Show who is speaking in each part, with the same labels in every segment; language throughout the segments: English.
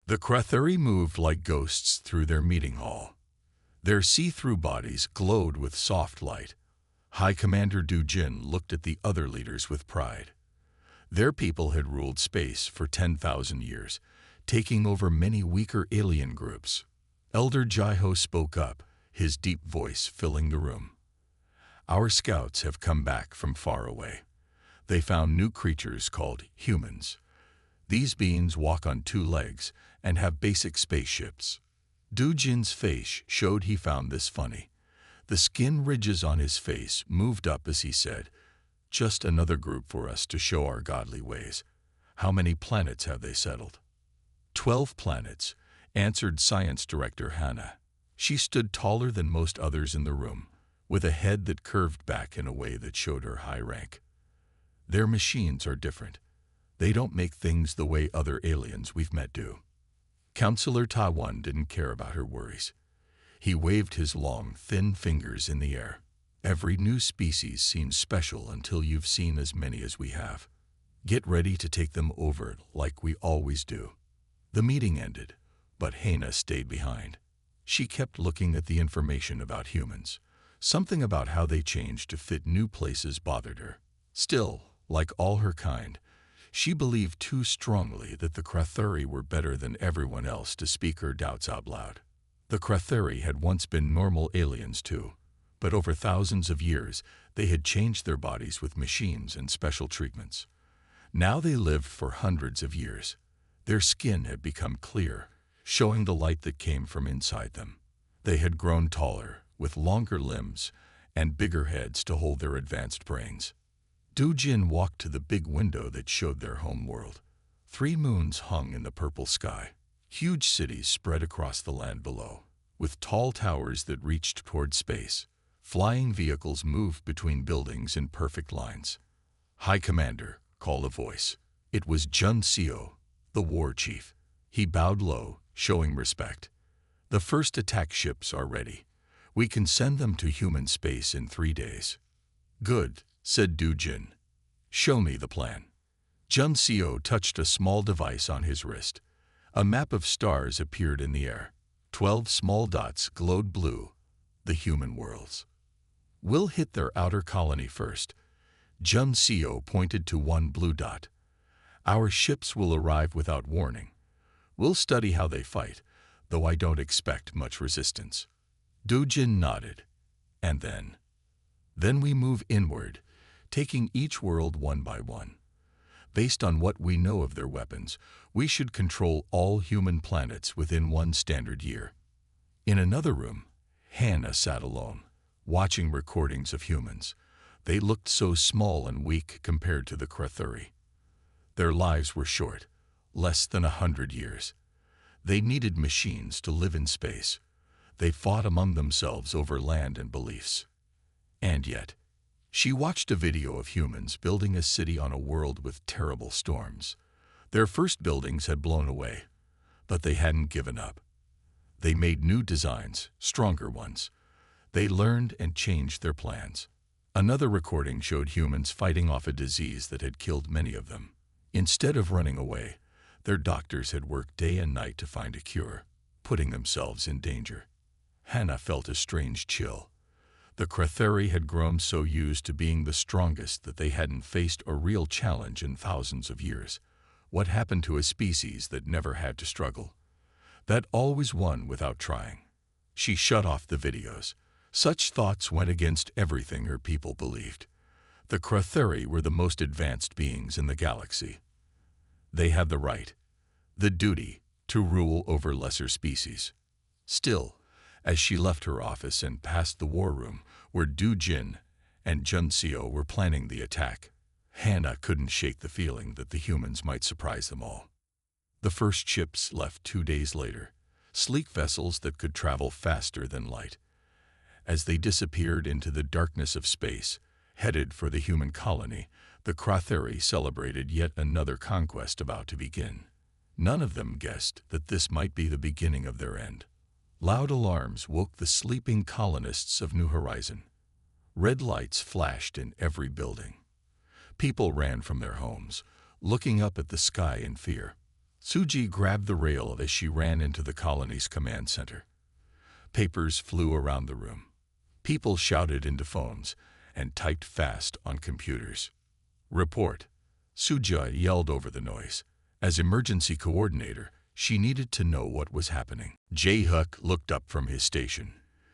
Speaker 1: The Krathuri moved like ghosts through their meeting hall. Their see-through bodies glowed with soft light. High Commander Du Jin looked at the other leaders with pride. Their people had ruled space for 10,000 years, taking over many weaker alien groups. Elder Jaiho spoke up, his deep voice filling the room. Our scouts have come back from far away. They found new creatures called humans. These beings walk on two legs and have basic spaceships. Du Jin's face showed he found this funny. The skin ridges on his face moved up as he said, "Just another group for us to show our godly ways. How many planets have they settled?" 12 planets, answered Science Director Hannah. She stood taller than most others in the room, with a head that curved back in a way that showed her high rank. Their machines are different. They don't make things the way other aliens we've met do. Counselor Taiwan didn't care about her worries. He waved his long, thin fingers in the air. Every new species seems special until you've seen as many as we have. Get ready to take them over like we always do. The meeting ended, but Hannah stayed behind. She kept looking at the information about humans. Something about how they changed to fit new places bothered her. Still, like all her kind, she believed too strongly that the Krathuri were better than everyone else to speak her doubts out loud. The Krathuri had once been normal aliens too, but over thousands of years they had changed their bodies with machines and special treatments. Now they lived for hundreds of years. Their skin had become clear, showing the light that came from inside them. They had grown taller, with longer limbs and bigger heads to hold their advanced brains. Du Jin walked to the big window that showed their home world. 3 moons hung in the purple sky. Huge cities spread across the land below, with tall towers that reached toward space. Flying vehicles moved between buildings in perfect lines. "High Commander," called a voice. It was Jun Seo, the war chief. He bowed low, showing respect. "The first attack ships are ready. We can send them to human space in 3 days." "Good," said Du Jin. "Show me the plan." Jun Seo touched a small device on his wrist. A map of stars appeared in the air. 12 small dots glowed blue, the human worlds. "We'll hit their outer colony first." Jun Seo pointed to one blue dot. "Our ships will arrive without warning. We'll study how they fight, though I don't expect much resistance." Du Jin nodded. "And then we move inward, taking each world one by one. Based on what we know of their weapons, we should control all human planets within 1 standard year." In another room, Hannah sat alone, watching recordings of humans. They looked so small and weak compared to the Krathuri. Their lives were short, less than 100 years. They needed machines to live in space. They fought among themselves over land and beliefs. And yet, she watched a video of humans building a city on a world with terrible storms. Their first buildings had blown away, but they hadn't given up. They made new designs, stronger ones. They learned and changed their plans. Another recording showed humans fighting off a disease that had killed many of them. Instead of running away, their doctors had worked day and night to find a cure, putting themselves in danger. Hannah felt a strange chill. The Krathuri had grown so used to being the strongest that they hadn't faced a real challenge in thousands of years. What happened to a species that never had to struggle? That always won without trying. She shut off the videos. Such thoughts went against everything her people believed. The Krathuri were the most advanced beings in the galaxy. They had the right, the duty, to rule over lesser species. Still, as she left her office and passed the war room where Du Jin and Jun Seo were planning the attack, Hannah couldn't shake the feeling that the humans might surprise them all. The first ships left 2 days later, sleek vessels that could travel faster than light. As they disappeared into the darkness of space, headed for the human colony, the Krathuri celebrated yet another conquest about to begin. None of them guessed that this might be the beginning of their end. Loud alarms woke the sleeping colonists of New Horizon. Red lights flashed in every building. People ran from their homes, looking up at the sky in fear. Suji grabbed the rail as she ran into the colony's command center. Papers flew around the room. People shouted into phones and typed fast on computers. "Report," Suji yelled over the noise. As emergency coordinator, she needed to know what was happening. Jae-hyuk looked up from his station.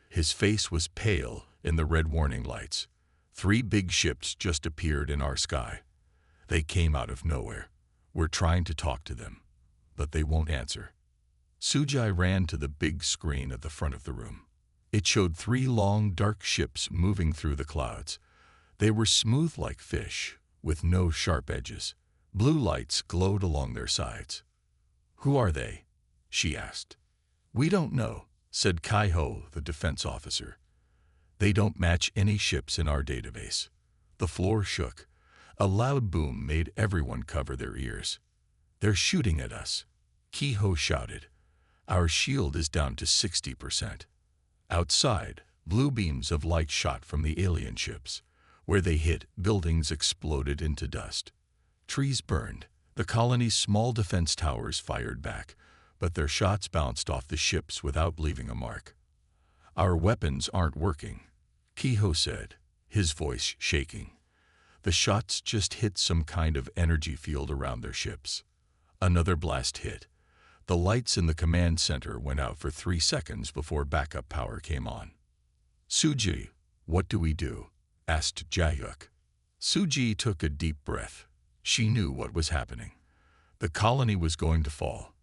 Speaker 1: His face was pale in the red warning lights. 3 big ships just appeared in our sky. They came out of nowhere. We're trying to talk to them, but they won't answer. Suji ran to the big screen at the front of the room. It showed 3 long, dark ships moving through the clouds. They were smooth like fish, with no sharp edges. Blue lights glowed along their sides. "Who are they?" she asked. "We don't know," said Kai-ho, the defense officer. "They don't match any ships in our database." The floor shook. A loud boom made everyone cover their ears. "They're shooting at us," Kai-ho shouted. "Our shield is down to 60%. Outside, blue beams of light shot from the alien ships. Where they hit, buildings exploded into dust. Trees burned. The colony's small defense towers fired back, but their shots bounced off the ships without leaving a mark. "Our weapons aren't working," Kai-ho said, his voice shaking. "The shots just hit some kind of energy field around their ships." Another blast hit. The lights in the command center went out for 3 seconds before backup power came on. "Suji, what do we do?" asked Jae-hyuk. Suji took a deep breath. She knew what was happening. The colony was going to fall.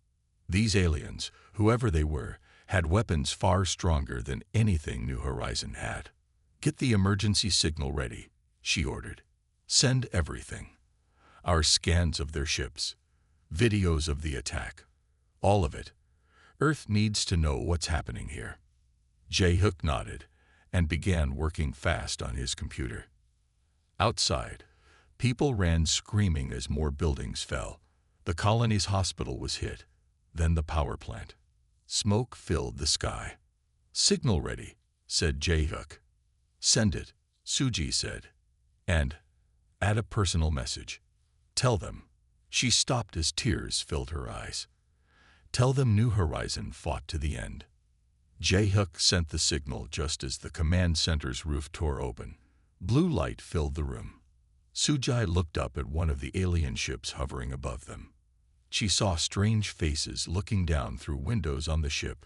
Speaker 1: These aliens, whoever they were, had weapons far stronger than anything New Horizon had. "Get the emergency signal ready," she ordered. "Send everything. Our scans of their ships. Videos of the attack. All of it. Earth needs to know what's happening here." Jae-hyuk nodded and began working fast on his computer. Outside, people ran screaming as more buildings fell. The colony's hospital was hit, then the power plant. Smoke filled the sky. "Signal ready," said Jae-hyuk. "Send it," Suji said. "And add a personal message. Tell them." She stopped as tears filled her eyes. "Tell them New Horizon fought to the end." Jae-hyuk sent the signal just as the command center's roof tore open. Blue light filled the room. Suji looked up at one of the alien ships hovering above them. She saw strange faces looking down through windows on the ship.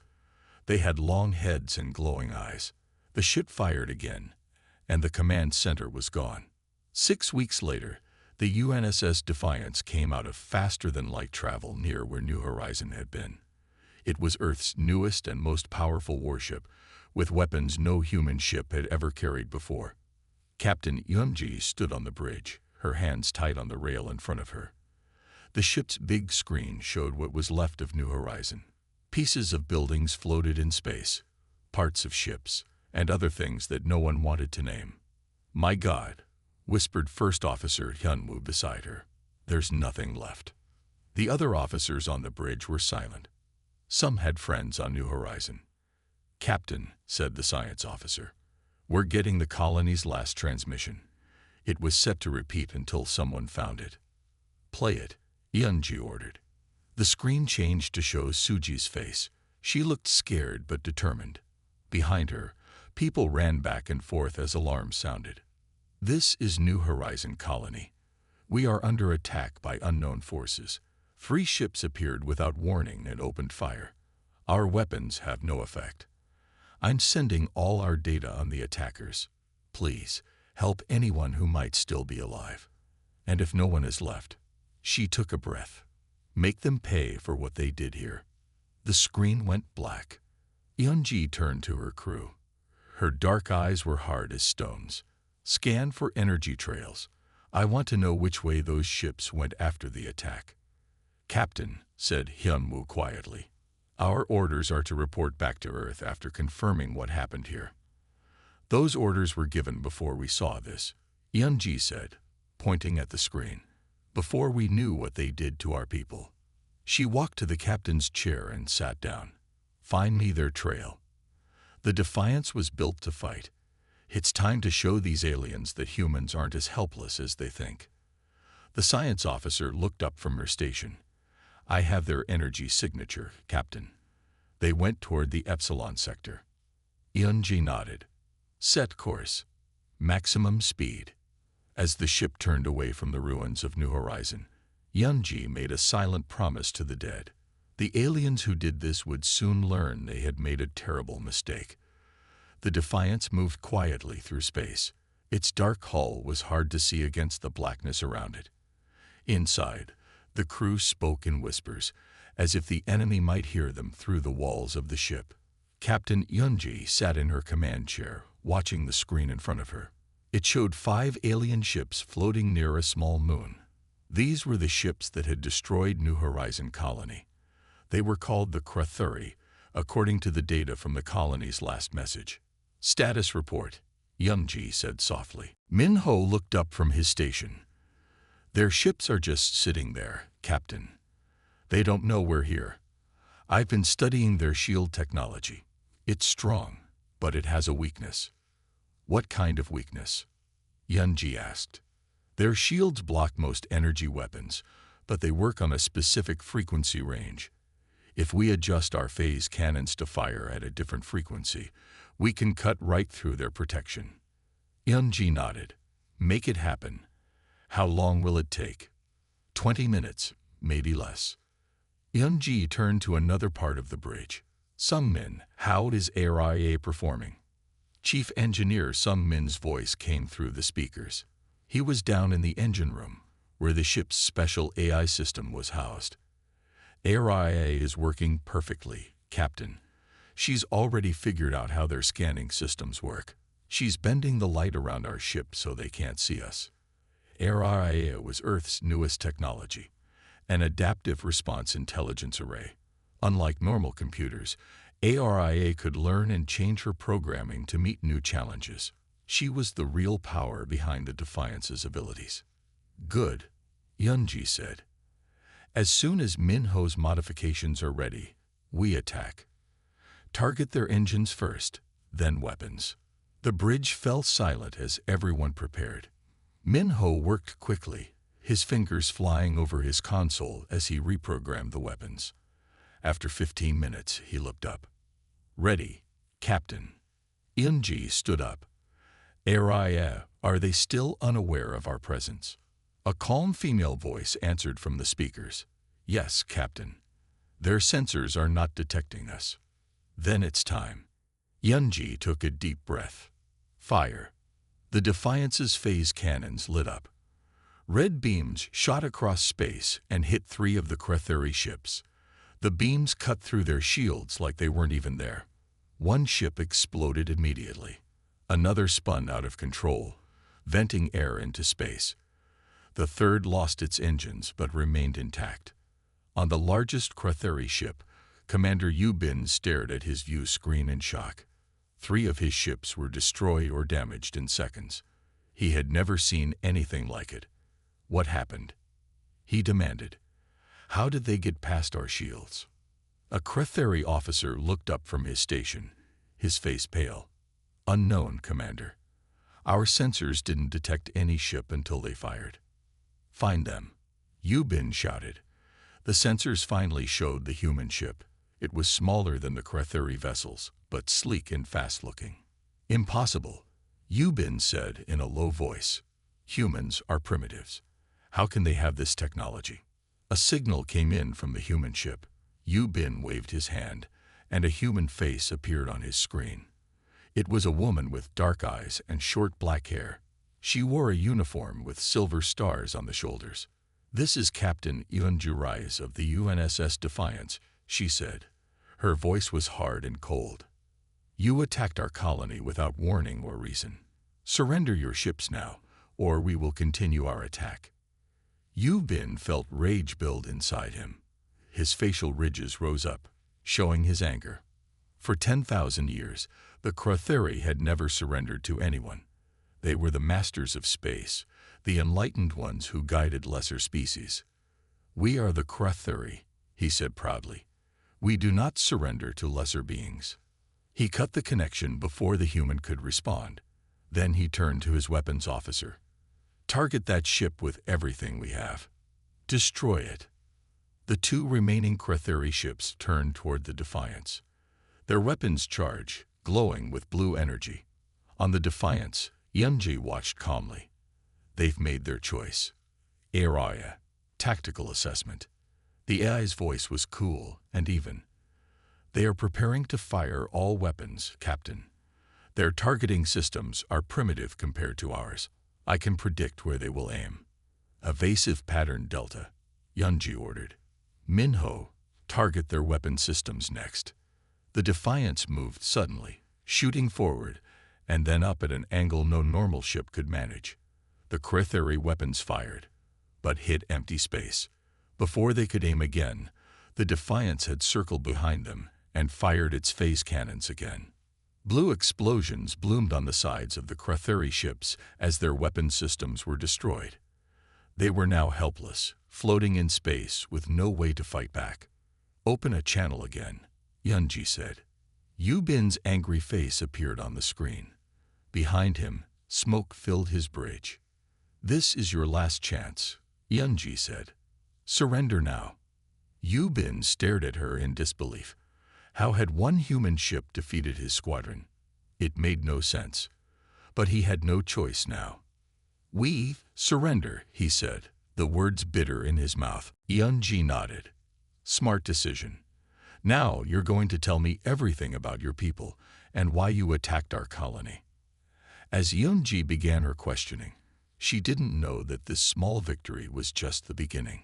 Speaker 1: They had long heads and glowing eyes. The ship fired again, and the command center was gone. 6 weeks later, the UNSS Defiance came out of faster-than-light travel near where New Horizon had been. It was Earth's newest and most powerful warship, with weapons no human ship had ever carried before. Captain Yeonji stood on the bridge, her hands tight on the rail in front of her. The ship's big screen showed what was left of New Horizon. Pieces of buildings floated in space, parts of ships, and other things that no one wanted to name. "My God," whispered First Officer Hyunwoo beside her. "There's nothing left." The other officers on the bridge were silent. Some had friends on New Horizon. "Captain," said the science officer, "we're getting the colony's last transmission. It was set to repeat until someone found it." "Play it," Yeonji ordered. The screen changed to show Suji's face. She looked scared but determined. Behind her, people ran back and forth as alarms sounded. "This is New Horizon Colony. We are under attack by unknown forces. 3 ships appeared without warning and opened fire. Our weapons have no effect. I'm sending all our data on the attackers. Please, help anyone who might still be alive. And if no one is left," she took a breath, "make them pay for what they did here." The screen went black. Yeonji turned to her crew. Her dark eyes were hard as stones. "Scan for energy trails. I want to know which way those ships went after the attack." "Captain," said Hyunwoo quietly, "our orders are to report back to Earth after confirming what happened here." "Those orders were given before we saw this," Yeonji said, pointing at the screen, "before we knew what they did to our people." She walked to the captain's chair and sat down. "Find me their trail." The Defiance was built to fight. It's time to show these aliens that humans aren't as helpless as they think. The science officer looked up from her station. I have their energy signature, Captain. They went toward the Epsilon sector. Yunji nodded. Set course. Maximum speed. As the ship turned away from the ruins of New Horizon, Yunji made a silent promise to the dead. The aliens who did this would soon learn they had made a terrible mistake. The Defiance moved quietly through space. Its dark hull was hard to see against the blackness around it. Inside, the crew spoke in whispers, as if the enemy might hear them through the walls of the ship. Captain Yunji sat in her command chair, watching the screen in front of her. It showed 5 alien ships floating near a small moon. These were the ships that had destroyed New Horizon colony. They were called the Krathuri, according to the data from the colony's last message. Status report, Yunji said softly. Minho looked up from his station. Their ships are just sitting there, Captain. They don't know we're here. I've been studying their shield technology. It's strong, but it has a weakness. What kind of weakness? Yunji asked. Their shields block most energy weapons, but they work on a specific frequency range. If we adjust our phase cannons to fire at a different frequency, we can cut right through their protection. Yunji nodded. Make it happen. How long will it take? 20 minutes, maybe less. Yunji turned to another part of the bridge. Sungmin, how is ARIA performing? Chief Engineer Sungmin's voice came through the speakers. He was down in the engine room, where the ship's special AI system was housed. ARIA is working perfectly, Captain. She's already figured out how their scanning systems work. She's bending the light around our ship so they can't see us. ARIA was Earth's newest technology, an adaptive response intelligence array. Unlike normal computers, ARIA could learn and change her programming to meet new challenges. She was the real power behind the Defiance's abilities. Good, Yunji said. As soon as Minho's modifications are ready, we attack. Target their engines first, then weapons. The bridge fell silent as everyone prepared. Minho worked quickly, his fingers flying over his console as he reprogrammed the weapons. After 15 minutes, he looked up. Ready, Captain. Yunji stood up. ARIA, are they still unaware of our presence? A calm female voice answered from the speakers. Yes, Captain. Their sensors are not detecting us. Then it's time. Yunji took a deep breath. Fire. The Defiance's phase cannons lit up. Red beams shot across space and hit 3 of the Krathuri ships. The beams cut through their shields like they weren't even there. One ship exploded immediately. Another spun out of control, venting air into space. The third lost its engines but remained intact. On the largest Krathuri ship, Commander Yubin stared at his view screen in shock. 3 of his ships were destroyed or damaged in seconds. He had never seen anything like it. What happened? He demanded. How did they get past our shields? A Krathuri officer looked up from his station, his face pale. Unknown, Commander. Our sensors didn't detect any ship until they fired. Find them, Yubin shouted. The sensors finally showed the human ship. It was smaller than the Krathuri vessels, but sleek and fast-looking. Impossible, Yubin said in a low voice. Humans are primitives. How can they have this technology? A signal came in from the human ship. Yubin waved his hand, and a human face appeared on his screen. It was a woman with dark eyes and short black hair. She wore a uniform with silver stars on the shoulders. This is Captain Yunji of the UNSS Defiance, she said. Her voice was hard and cold. You attacked our colony without warning or reason. Surrender your ships now, or we will continue our attack. Yubin felt rage build inside him. His facial ridges rose up, showing his anger. For 10,000 years, the Krathuri had never surrendered to anyone. They were the masters of space, the enlightened ones who guided lesser species. We are the Krathuri, he said proudly. We do not surrender to lesser beings. He cut the connection before the human could respond. Then he turned to his weapons officer. Target that ship with everything we have. Destroy it. The two remaining Cretheri ships turned toward the Defiance, their weapons charged, glowing with blue energy. On the Defiance, Yunji watched calmly. They've made their choice. Area. Tactical assessment. The AI's voice was cool and even. They are preparing to fire all weapons, Captain. Their targeting systems are primitive compared to ours. I can predict where they will aim. Evasive pattern Delta, Yunji ordered. Minho, target their weapon systems next. The Defiance moved suddenly, shooting forward, and then up at an angle no normal ship could manage. The Cretheri weapons fired, but hit empty space. Before they could aim again, the Defiance had circled behind them and fired its phase cannons again. Blue explosions bloomed on the sides of the Cretheri ships as their weapon systems were destroyed. They were now helpless, floating in space with no way to fight back. Open a channel again, Yunji said. Yubin's angry face appeared on the screen. Behind him, smoke filled his bridge. This is your last chance, Yunji said. Surrender now. Yubin stared at her in disbelief. How had one human ship defeated his squadron? It made no sense. But he had no choice now. We surrender, he said, the words bitter in his mouth. Yunji nodded. Smart decision. Now you're going to tell me everything about your people and why you attacked our colony. As Yunji began her questioning, she didn't know that this small victory was just the beginning.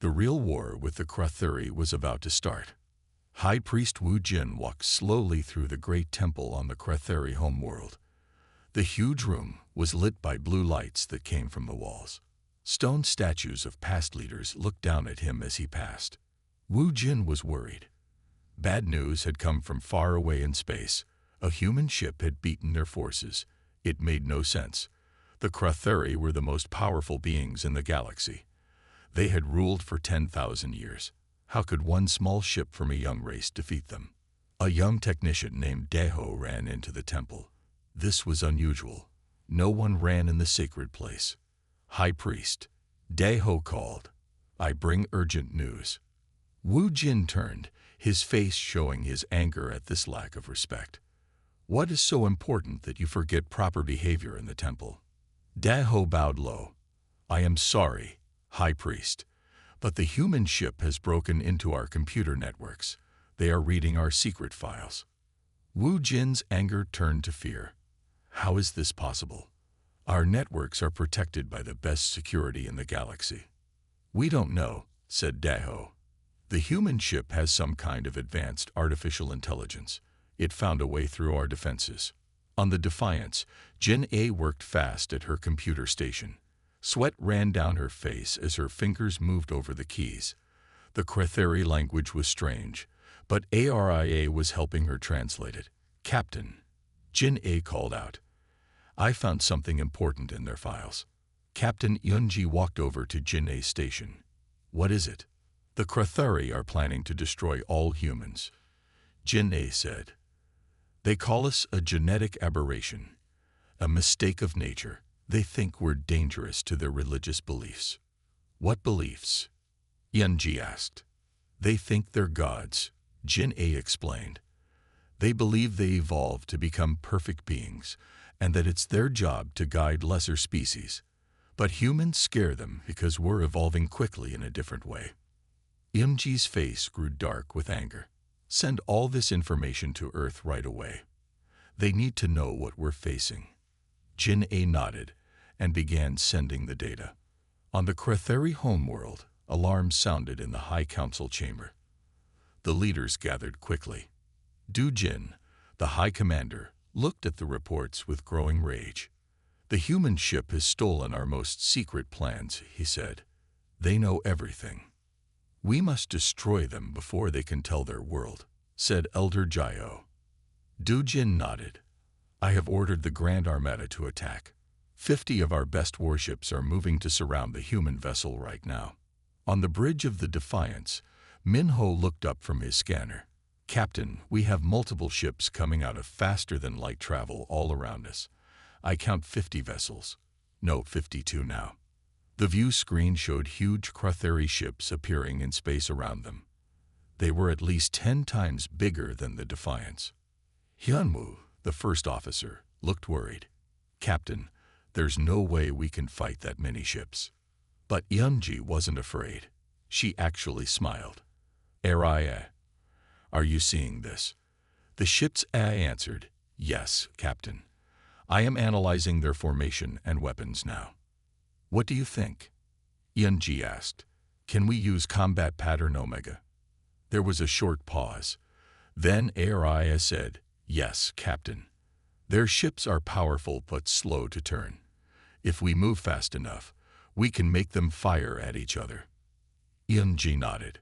Speaker 1: The real war with the Cretheri was about to start. High Priest Wu Jin walked slowly through the great temple on the Cretheri homeworld. The huge room was lit by blue lights that came from the walls. Stone statues of past leaders looked down at him as he passed. Wu Jin was worried. Bad news had come from far away in space. A human ship had beaten their forces. It made no sense. The Cretheri were the most powerful beings in the galaxy. They had ruled for 10,000 years. How could one small ship from a young race defeat them? A young technician named Deho ran into the temple. This was unusual. No one ran in the sacred place. High Priest, Deho called. I bring urgent news. Wu Jin turned, his face showing his anger at this lack of respect. What is so important that you forget proper behavior in the temple? Deho bowed low. I am sorry, High Priest, but the human ship has broken into our computer networks. They are reading our secret files. Wu Jin's anger turned to fear. How is this possible? Our networks are protected by the best security in the galaxy. We don't know, said Deho. The human ship has some kind of advanced artificial intelligence. It found a way through our defenses. On the Defiance, Jin A worked fast at her computer station. Sweat ran down her face as her fingers moved over the keys. The Cretheri language was strange, but ARIA was helping her translate it. Captain, Jin A called out. I found something important in their files. Captain Yunji walked over to Jin A's station. What is it? The Cretheri are planning to destroy all humans. Jin A said. They call us a genetic aberration, a mistake of nature. They think we're dangerous to their religious beliefs. What beliefs? Yunji asked. They think they're gods, Jin A explained. They believe they evolved to become perfect beings, and that it's their job to guide lesser species. But humans scare them because we're evolving quickly in a different way. Yunji's face grew dark with anger. Send all this information to Earth right away. They need to know what we're facing. Jin A nodded and began sending the data. On the Cretheri homeworld, alarms sounded in the High Council chamber. The leaders gathered quickly. Du Jin, the High Commander, looked at the reports with growing rage. The human ship has stolen our most secret plans, he said. They know everything. We must destroy them before they can tell their world, said Elder Jiao. Du Jin nodded. I have ordered the Grand Armada to attack. 50 of our best warships are moving to surround the human vessel right now. On the bridge of the Defiance, Minho looked up from his scanner. Captain, we have multiple ships coming out of faster-than-light travel all around us. I count 50 vessels. No, 52 now. The view screen showed huge Cratheri ships appearing in space around them. They were at least 10 times bigger than the Defiance. Hyunwoo, the first officer, looked worried. "Captain, there's no way we can fight that many ships." But Yeonji wasn't afraid. She actually smiled. "Aria, are you seeing this?" The ship's answered, "Yes, Captain. I am analyzing their formation and weapons now." "What do you think?" Yeonji asked. "Can we use combat pattern Omega?" There was a short pause. Then Aria said, "Yes, Captain. Their ships are powerful but slow to turn. If we move fast enough, we can make them fire at each other." Yeonji nodded.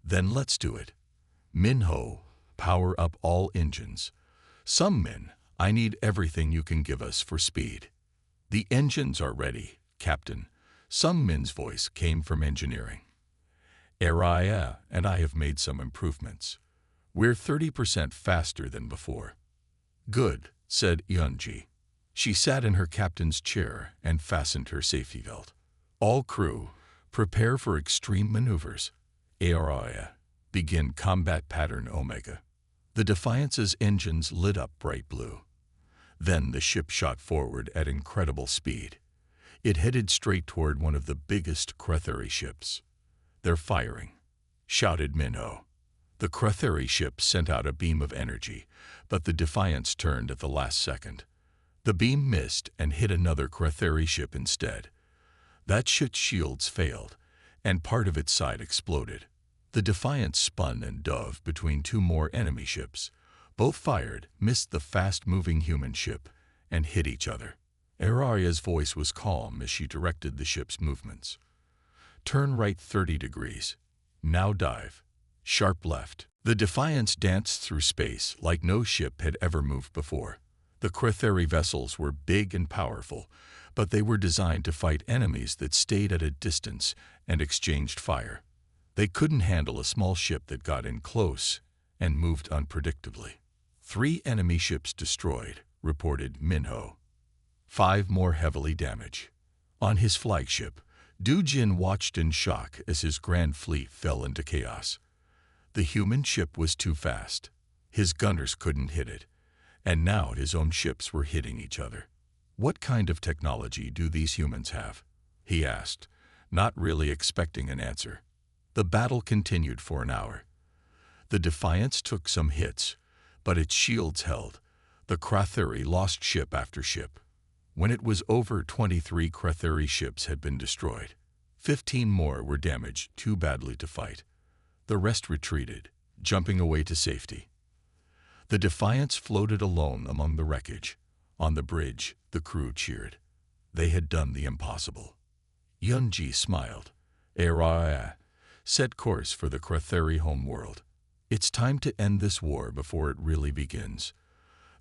Speaker 1: "Then let's do it. Minho, power up all engines. Some Min, I need everything you can give us for speed." "The engines are ready, Captain." Some Min's voice came from engineering. "Aria and I have made some improvements. We're 30% faster than before." "Good," said Yeonji. She sat in her captain's chair and fastened her safety belt. "All crew, prepare for extreme maneuvers. Aria, begin combat pattern Omega." The Defiance's engines lit up bright blue. Then the ship shot forward at incredible speed. It headed straight toward one of the biggest Cratheri ships. "They're firing," shouted Minho. The Cratheri ship sent out a beam of energy, but the Defiance turned at the last second. The beam missed and hit another Cratheri ship instead. That ship's shields failed, and part of its side exploded. The Defiance spun and dove between two more enemy ships. Both fired, missed the fast-moving human ship, and hit each other. Aria's voice was calm as she directed the ship's movements. "Turn right 30 degrees. Now dive. Sharp left." The Defiance danced through space like no ship had ever moved before. The Cratheri vessels were big and powerful, but they were designed to fight enemies that stayed at a distance and exchanged fire. They couldn't handle a small ship that got in close and moved unpredictably. 3 enemy ships destroyed, reported Minho. 5 more heavily damaged. On his flagship, Du-jin watched in shock as his grand fleet fell into chaos. The human ship was too fast. His gunners couldn't hit it, and now his own ships were hitting each other. "What kind of technology do these humans have?" he asked, not really expecting an answer. The battle continued for an hour. The Defiance took some hits, but its shields held. The Cratheri lost ship after ship. When it was over, 23 Cratheri ships had been destroyed. 15 more were damaged too badly to fight. The rest retreated, jumping away to safety. The Defiance floated alone among the wreckage. On the bridge, the crew cheered. They had done the impossible. Yeonji smiled. "Aria, set course for the Cratheri homeworld. It's time to end this war before it really begins."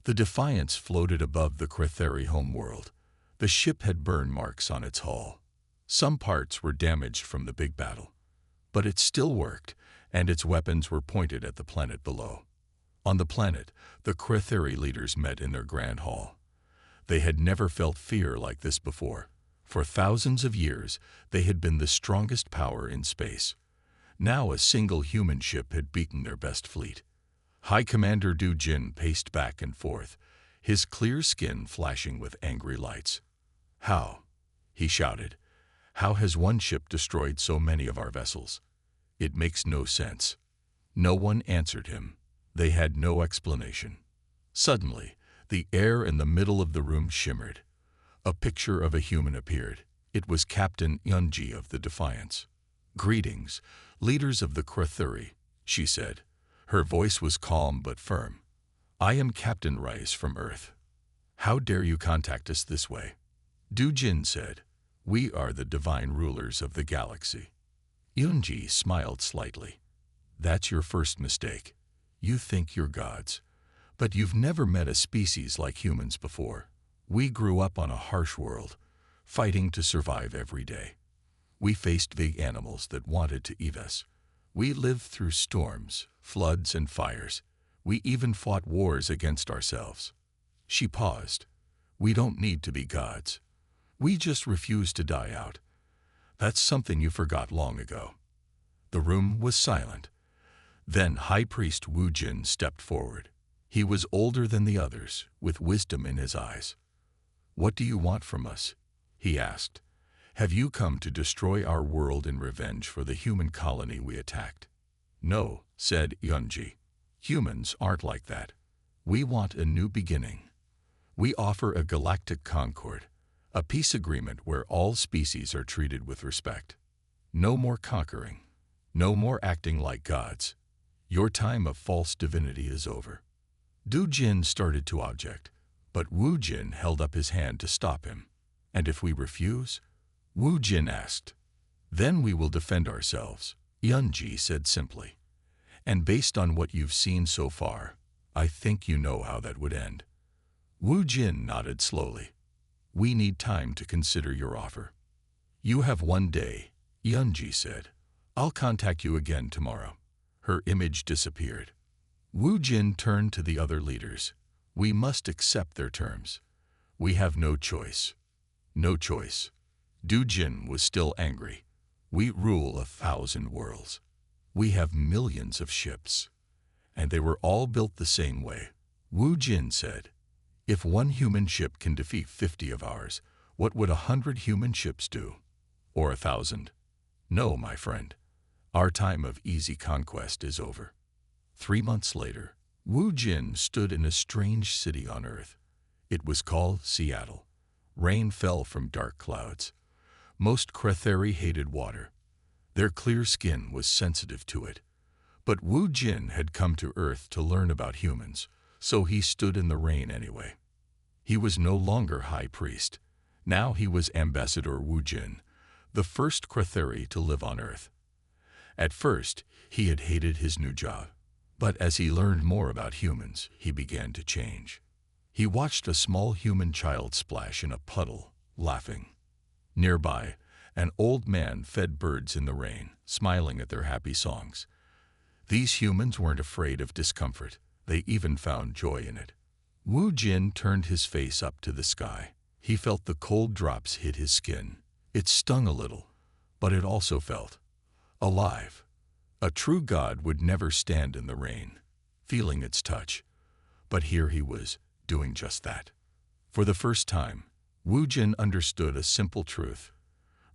Speaker 1: The Defiance floated above the Cratheri homeworld. The ship had burn marks on its hull. Some parts were damaged from the big battle, but it still worked, and its weapons were pointed at the planet below. On the planet, the Cratheri leaders met in their grand hall. They had never felt fear like this before. For thousands of years, they had been the strongest power in space. Now a single human ship had beaten their best fleet. High Commander Du-jin paced back and forth, his clear skin flashing with angry lights. "How?" he shouted. "How has one ship destroyed so many of our vessels? It makes no sense." No one answered him. They had no explanation. Suddenly, the air in the middle of the room shimmered. A picture of a human appeared. It was Captain Yeonji of the Defiance. "Greetings, leaders of the Cratheri," she said. Her voice was calm but firm. "I am Captain Rice from Earth. How dare you contact us this way?" Du-jin said, "We are the divine rulers of the galaxy." Yeonji smiled slightly. "That's your first mistake. You think you're gods, but you've never met a species like humans before. We grew up on a harsh world, fighting to survive every day. We faced big animals that wanted to eat us. We lived through storms, floods, and fires. We even fought wars against ourselves." She paused. "We don't need to be gods. We just refuse to die out. That's something you forgot long ago." The room was silent. Then High Priest Wu Jin stepped forward. He was older than the others, with wisdom in his eyes. "What do you want from us?" he asked. "Have you come to destroy our world in revenge for the human colony we attacked?" "No," said Yunji. "Humans aren't like that. We want a new beginning. We offer a galactic concord, a peace agreement where all species are treated with respect. No more conquering. No more acting like gods. Your time of false divinity is over." Du Jin started to object, but Wu Jin held up his hand to stop him. "And if we refuse?" Wu Jin asked. "Then we will defend ourselves," Yunji said simply. "And based on what you've seen so far, I think you know how that would end." Wu Jin nodded slowly. "We need time to consider your offer." "You have 1 day," Yunji said. "I'll contact you again tomorrow." Her image disappeared. Wu Jin turned to the other leaders. "We must accept their terms. We have no choice." "No choice." Du Jin was still angry. "We rule 1,000 worlds. We have millions of ships. And they were all built the same way." Wu Jin said, "If 1 human ship can defeat 50 of ours, what would 100 human ships do? Or 1,000? No, my friend. Our time of easy conquest is over." 3 months later, Wu Jin stood in a strange city on Earth. It was called Seattle. Rain fell from dark clouds. Most Cretheri hated water. Their clear skin was sensitive to it. But Wu Jin had come to Earth to learn about humans, so he stood in the rain anyway. He was no longer High Priest. Now he was Ambassador Wu Jin, the first Cretheri to live on Earth. At first, he had hated his new job. But as he learned more about humans, he began to change. He watched a small human child splash in a puddle, laughing. Nearby, an old man fed birds in the rain, smiling at their happy songs. These humans weren't afraid of discomfort. They even found joy in it. Wu Jin turned his face up to the sky. He felt the cold drops hit his skin. It stung a little, but it also felt alive. A true god would never stand in the rain, feeling its touch. But here he was, doing just that. For the first time, Wu Jin understood a simple truth.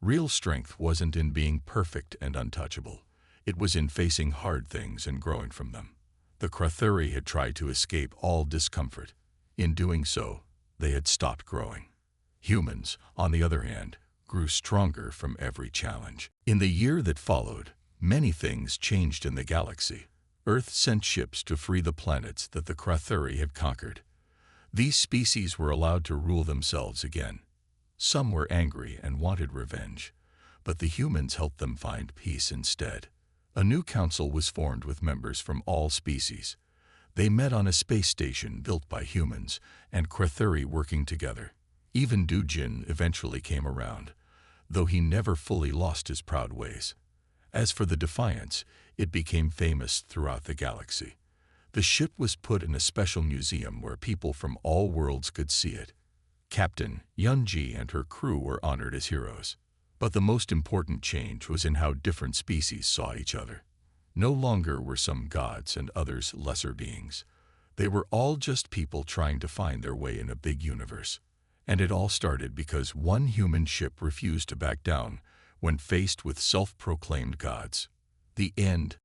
Speaker 1: Real strength wasn't in being perfect and untouchable. It was in facing hard things and growing from them. The Cretheri had tried to escape all discomfort. In doing so, they had stopped growing. Humans, on the other hand, grew stronger from every challenge. In the year that followed, many things changed in the galaxy. Earth sent ships to free the planets that the Cretheri had conquered. These species were allowed to rule themselves again. Some were angry and wanted revenge, but the humans helped them find peace instead. A new council was formed with members from all species. They met on a space station built by humans and Cretheri working together. Even Du Jin eventually came around, though he never fully lost his proud ways. As for the Defiance, it became famous throughout the galaxy. The ship was put in a special museum where people from all worlds could see it. Captain Yunji and her crew were honored as heroes. But the most important change was in how different species saw each other. No longer were some gods and others lesser beings. They were all just people trying to find their way in a big universe. And it all started because one human ship refused to back down when faced with self-proclaimed gods. The end.